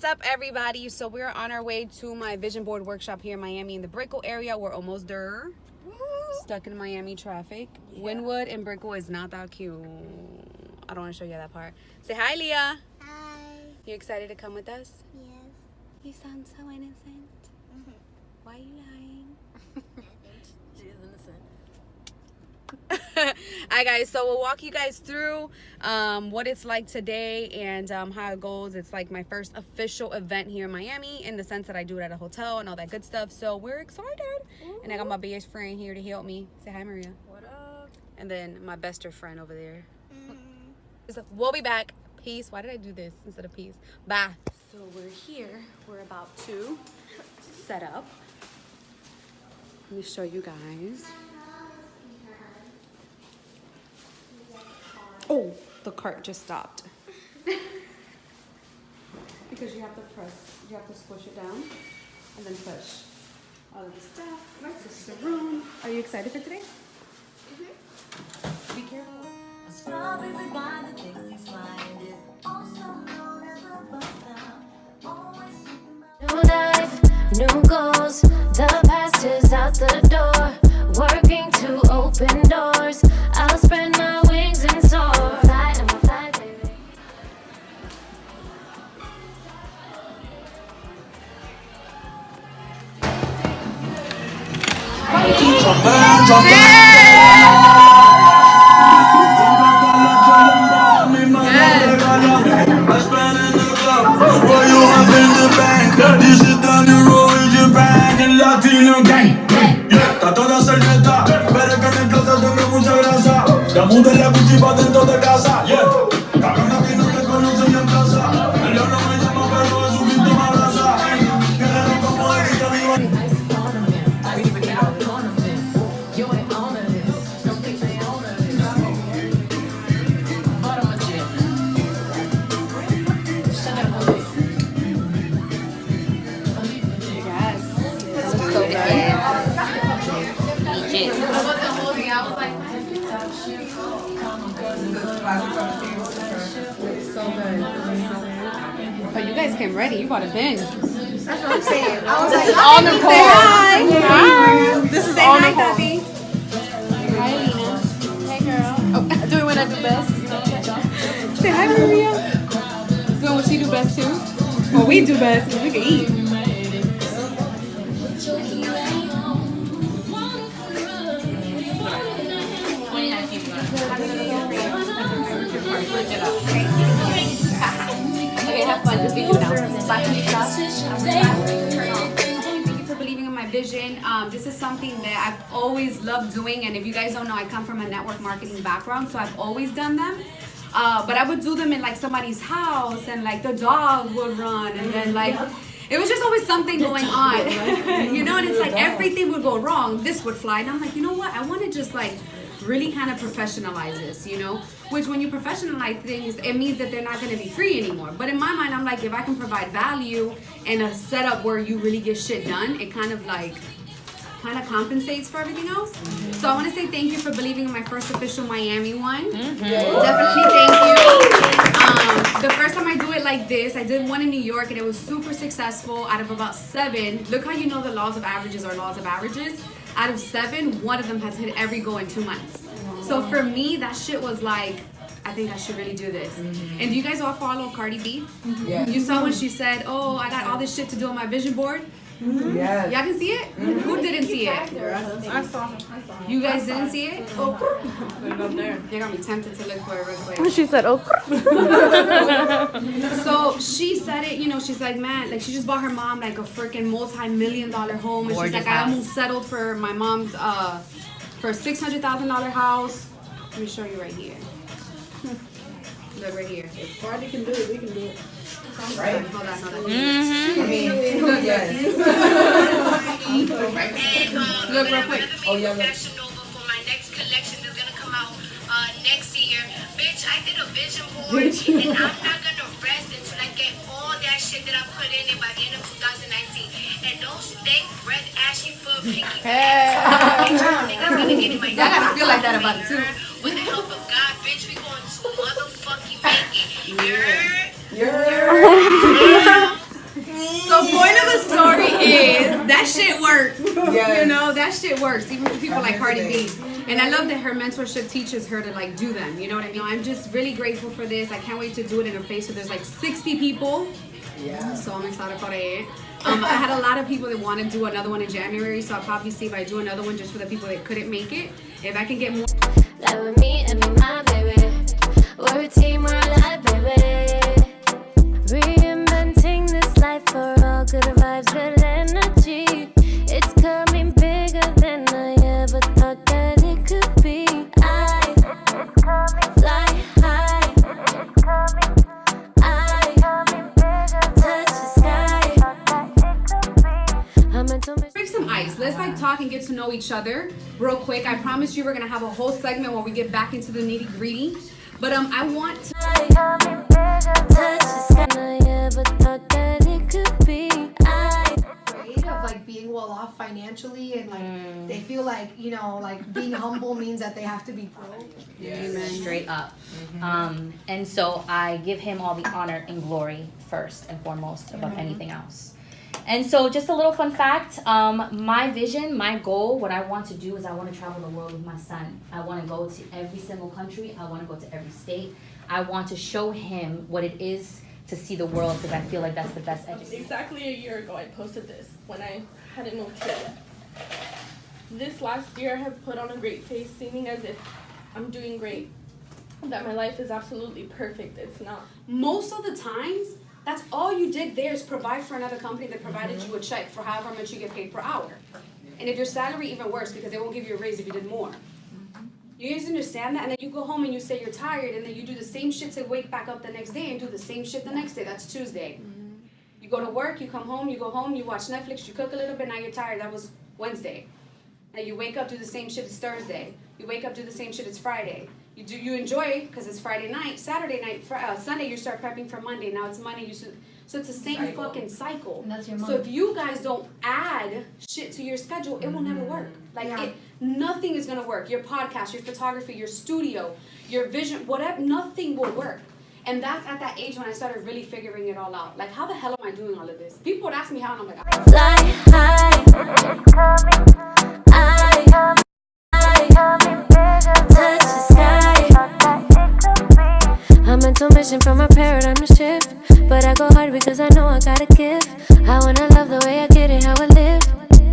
up, everybody? So we're on our way to my vision board workshop here in Miami in the Brickell area. We're almost there. Stuck in Miami traffic. Yeah. Wynwood and Brickell is not that cute. I don't want to show you that part. Say hi, Leah. Hi. You excited to come with us? Yes. You sound so innocent. Why are you lying? She is innocent. Alright guys, so we'll walk you guys through what it's like today and how it goes. It's like my first official event here in Miami in the sense that I do it at a hotel and all that good stuff. So we're excited. Ooh. And I got my best friend here to help me. Say hi, Maria. What up? And then my bester friend over there. So we'll be back. Peace. Why did I do this instead of peace? Bye. So we're here. We're about to set up. Let me show you guys. Oh, the cart just stopped. Because you have to squish it down and then push all of the stuff. This is the room. Are you excited for today? Be careful. New life, new goals. The past is out the door. Working to open doors. I'll spread my wings and soar. Fly, I'm a fly, baby. This is the new Norwegian band and Latino gang. Está toda cerveza, pero que en casa tengo mucha grasa. La muda la cultiva dentro de casa. Cabrona que no te conocen en casa. El león no me llama, pero es un quinto me abraza. Guerrero como él y yo vivo. Oh, you guys came ready. You bought a bin. That's what I'm saying. I was This like, is all Nicole. Say hi. Hi. This is all Nicole. Happy. Hi, Lena. Hey, girl. Oh, do it when I do best. Say hi, Maria. Doing what she do best too. Well, we do best. We can eat. Okay, have fun. Just be you now. Bye. Thank you for believing in my vision. This is something that I've always loved doing, and if you guys don't know, I come from a network marketing background, so I've always done them. But I would do them in like somebody's house, and like the dog would run, and then like it was just always something going on, you know. And it's like everything would go wrong. This would fly, and I'm like, you know what? I want to just like really kind of professionalize this, you know. Which when you professionalize things, it means that they're not going to be free anymore. But in my mind, I'm like, if I can provide value and a setup where you really get shit done, it kind of compensates for everything else. So I want to say thank you for believing in my first official Miami one. Definitely thank you. The first time I do it like this, I did one in New York and it was super successful. Out of about 7, look how you know the laws of averages are laws of averages. Out of 7, 1 of them has hit every goal in 2 months. So for me, that shit was like, I think I should really do this. And do you guys all follow Cardi B? Yeah. You saw when she said, oh, I got all this shit to do on my vision board? Yes. Y'all can see it? Who didn't see it? I saw him. You guys didn't see it? Oh, you're gonna be tempted to look for it real quick. She said, oh. So she said it, you know, she's like, man, like she just bought her mom like a freaking multi-million-dollar home. And she's like, I almost settled for my mom's, for a $600,000 house. Let me show you right here. Look right here. If Cardi can do it, we can do it. Right? Hold on. Look real quick. Oh, yeah, fashion Nova for my next collection that's gonna come out next year. Bitch, I did a vision board, and I'm not gonna rest until I get all that shit that I put in it by the end of 2019. And don't stink breath ashy foot pinky. Y'all gotta feel like that about it too. With the help of God, bitch, we going to motherfucking make it. point of the story is that shit works. Yes. You know, that shit works, even for people like Cardi B. And I love that her mentorship teaches her to like do them. You know what I mean? I'm just really grateful for this. I can't wait to do it in a place where there's like 60 people. Yeah. So I'm excited for it. I had a lot of people that want to do another one in January, so I'll probably see if I do another one just for the people that couldn't make it. If I can get more. Like with me and be my baby. We're a team, we're alive, baby. Reinventing this life for all good vibes, good energy. It's coming bigger than I ever thought that it could be. I fly high. I touch the sky. I'm meant to miss. Break some ice. Let's like talk and get to know each other real quick. I promise you we're gonna have a whole segment where we get back into the nitty gritty. But I want to Afraid of like being well off financially and like they feel like, you know, like being humble means that they have to be broke. Straight up. And so I give him all the honor and glory first and foremost above anything else. And so just a little fun fact, my vision, my goal, what I want to do is I want to travel the world with my son. I want to go to every single country. I want to go to every state. I want to show him what it is to see the world because I feel like that's the best education. Exactly a year ago I posted this when I hadn't moved here yet. This last year I have put on a great face, seeming as if I'm doing great, that my life is absolutely perfect. It's not. most of the times, that's all you did there is provide for another company that provided you a check for however much you get paid per hour. And if your salary, even worse, because they won't give you a raise if you did more. You guys understand that? And then you go home and you say you're tired, and then you do the same shit to wake back up the next day and do the same shit the next day. That's Tuesday. You go to work, you come home, you go home, you watch Netflix, you cook a little bit, now you're tired. That was Wednesday. Now you wake up, do the same shit, it's Thursday. You wake up, do the same shit, it's Friday. You enjoy because it's Friday night, Saturday night, Sunday you start prepping for Monday. Now it's Monday. So it's the same fucking cycle. And that's your So if you guys don't add shit to your schedule, it will never work. Like nothing is gonna work. Your podcast, your photography, your studio, your vision, whatever, nothing will work. And that's at that age when I started really figuring it all out. Like, how the hell am I doing all of this? People would ask me how, and I'm like, Fly high, touch the sky. I'm meant to mission from my paradigm to shift, but I go hard because I know I gotta give. I wanna love the way I get it, how I live.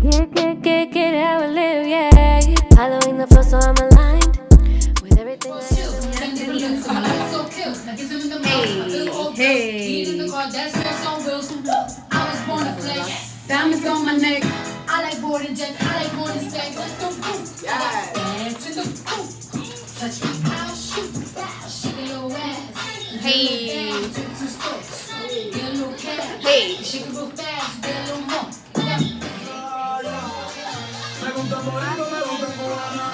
Get it, how I live, yeah. Following the flow, so I'm aligned with everything I do. hey, diamonds on my neck. I like boarding jets, I like boarding stacks. Let's go, Yes. dance in the touch me, I'll shoot, shake a little ass. Hey. Down, take 2 steps, get a little cash. Hey. Shake it real fast, get a little more. Me gusta el moreno, me gusta el cubana.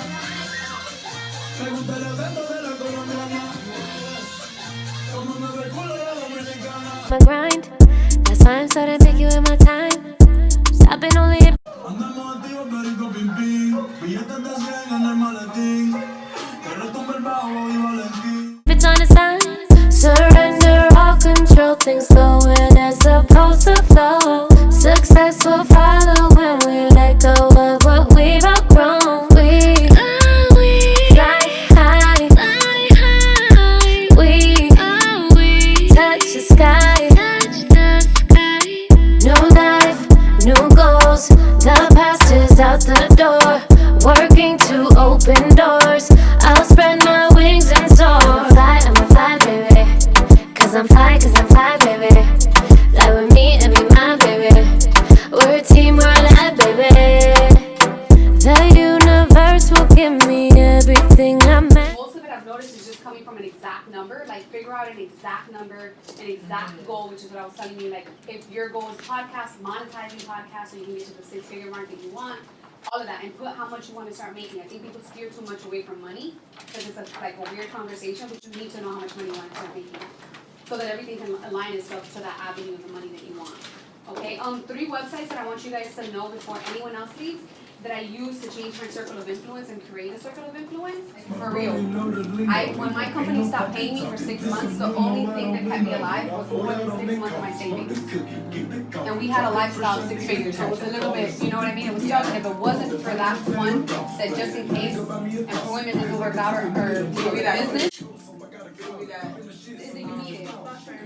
Me gusta el acento de la colombiana. Como me recuerda la dominicana. My grind, that's why I'm starting to make you in my time. Stopping only if Andamos activos, perico, pim, pim. Billetes de 100 en el maletín. Que retumbe el bajo y Valentín. it's on the sign. Surrender all control, things flow where they're supposed to flow. Success will follow when we let go of what we've outgrown. We fly high, we touch the sky. New life, new goals, the past is out the door. Working to open doors, I'll spread my wings and soar. I'm a fly, baby. Cause I'm fly, baby. Lie with me and be my baby. We're a team, we're alive, baby. The universe will give me everything I'm at. Most of it I've noticed is just coming from an exact number. Like, figure out an exact number, an exact goal, which is what I was telling you. Like, if your goal is podcast, monetizing podcast, so you can get to the 6-figure mark that you want, all of that, and put how much you want to start making. I think people steer too much away from money because it's like a weird conversation, but you need to know how much money you want to start making so that everything can align itself to that avenue of the money that you want. Okay, 3 websites that I want you guys to know before anyone else leaves that I use to change my circle of influence and create a circle of influence. For real. When my company stopped paying me for 6 months, the only thing that kept me alive was more than 6 months of my savings. And we had a lifestyle of 6 figures, so it was a little bit, you know what I mean? It was tough, and if it wasn't for that fund, that just in case employment doesn't work out or business, is that you need it.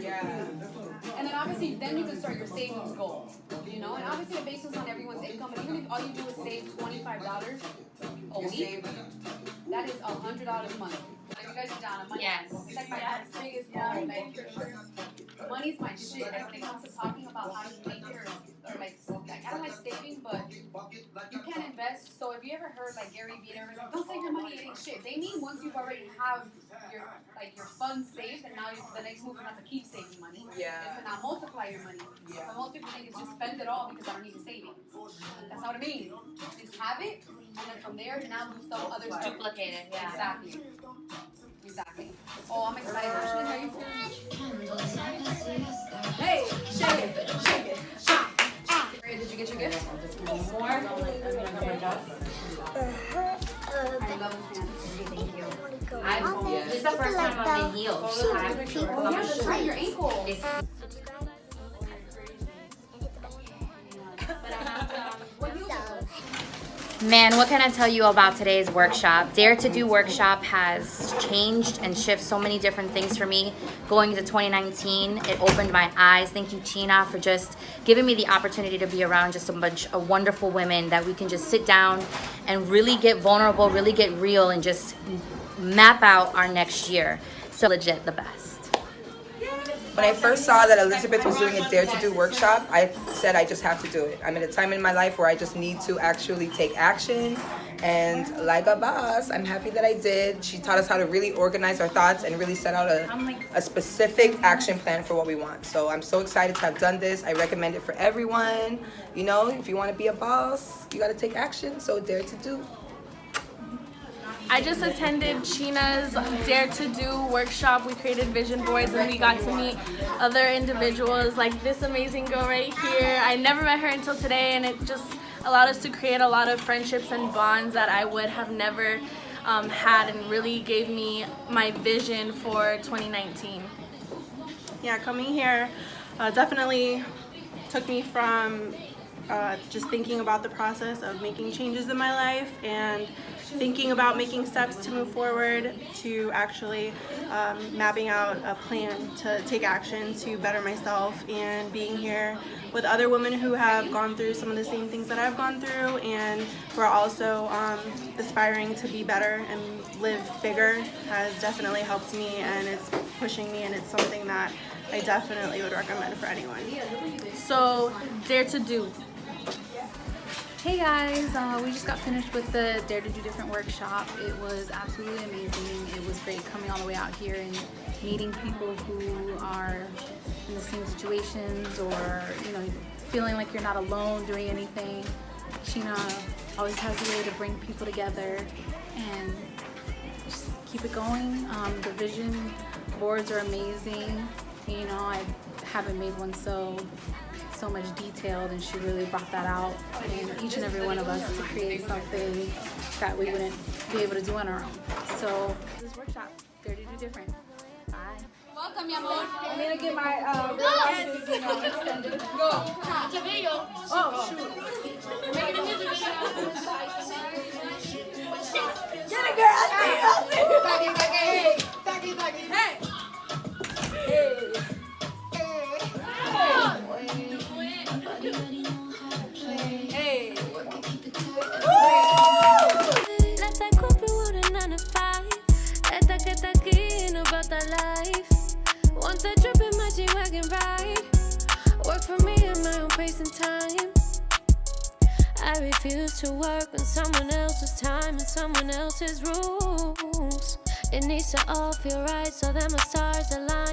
Yeah. And then obviously, then you can start your savings goal, you know? And obviously the basis on everyone's income, but even if all you do is save $25 a week, that is $100 a month. Like you guys are down on money. Yes. It's like my biggest goal, like, money's my shit. And when it comes to talking about how to make it or like I don't like saving, but you can invest. So if you ever heard like Gary Vee, don't save your money, it ain't shit. They mean once you've already have your funds saved, and now the next move is not to keep saving money. Yeah. It's to now multiply your money. Yeah. But most people think it's just spend it all because I don't need the savings. That's not what I mean. Just have it, and then from there now do some other stuff. Duplicate it, yeah. Exactly. Exactly. Oh, I'm excited. Ashley, how you feeling? Hey, shake it, shake it, shake it. Did you get your gift? More? I love this This is the first time I've been healed. I'm gonna try your ankle. Man, what can I tell you about today's workshop? Dare to Do workshop has changed and shifted so many different things for me. Going into 2019, it opened my eyes. Thank you, China, for just giving me the opportunity to be around just a bunch of wonderful women that we can just sit down and really get vulnerable, really get real, and just map out our next year. So legit the best. When I first saw that Elizabeth was doing a Dare to Do workshop, I said I just have to do it. I'm at a time in my life where I just need to actually take action, and like a boss, I'm happy that I did. She taught us how to really organize our thoughts and really set out a specific action plan for what we want. So I'm so excited to have done this. I recommend it for everyone. You know, if you want to be a boss, you got to take action, so Dare to Do. I just attended China's Dare to Do workshop. We created vision boards and we got to meet other individuals like this amazing girl right here. I never met her until today, and it just allowed us to create a lot of friendships and bonds that I would have never had, and really gave me my vision for 2019. Yeah, coming here definitely took me from just thinking about the process of making changes in my life and thinking about making steps to move forward to actually mapping out a plan to take action to better myself, and being here with other women who have gone through some of the same things that I've gone through and who are also aspiring to be better and live bigger has definitely helped me, and it's pushing me, and it's something that I definitely would recommend for anyone. So, Dare to Do. Hey guys, we just got finished with the Dare to Do Different workshop. It was absolutely amazing. It was great coming all the way out here and meeting people who are in the same situations, or feeling like you're not alone doing anything. Sheena always has a way to bring people together and just keep it going. The vision boards are amazing. I haven't made one so much detailed, and she really brought that out in each and every one of us to create something that we wouldn't be able to do on our own. So this workshop, Dare to Do Different. Bye. Welcome, mi amor. I'm gonna get my extended. Go. It's a video. Oh shoot! We're making a music video. Get it, girl! I see it! Hey! Left that corporate with a 9 to 5. Esta que está aquí ain't about that life. Want that dripping my G-Wagon ride. Work for me at my own pace and time. I refuse to work on someone else's time and someone else's rules. It needs to all feel right so that my stars align.